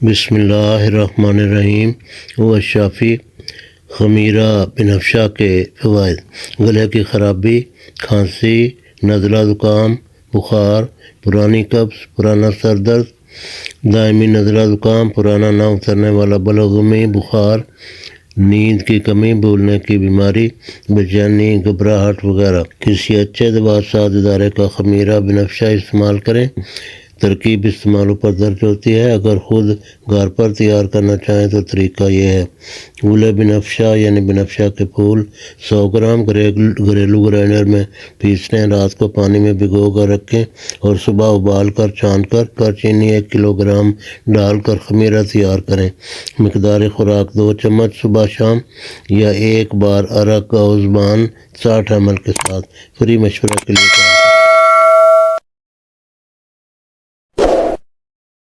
बिस्मिल्लाहिर्रहमानिर्रहीम। व शाफ़ी खमीरा बिनफ्शा के फ़वाइद। गले की ख़राबी, खांसी, नज़ला ज़ुकाम, बुखार, पुरानी कब्ज़, पुराना सर दर्द, दायमी नज़ला ज़ुकाम, पुराना ना उतरने वाला बलगमी बुखार, नींद की कमी, भूलने की बीमारी, बेचैनी, घबराहट वगैरह। किसी अच्छे दवासाज इदारे का खमीरा बिनफ्शा इस्तेमाल करें। तरकीब इस्तेमाल पर दर्ज होती है। अगर ख़ुद घर पर तैयार करना चाहें तो तरीका यह है। फूल बिनफ्शा यानी बिनफ्शा के फूल 100 ग्राम घरेलू ग्राइंडर में पीस लें। रात को पानी में भिगो कर रखें और सुबह उबाल कर छान कर चीनी 1 किलोग्राम डालकर खमीरा तैयार करें। मिकदार खुराक 2 चम्मच सुबह शाम या 1 बार अरक और ज़ुबान 60 ml के साथ। फ्री मशवरा के लिए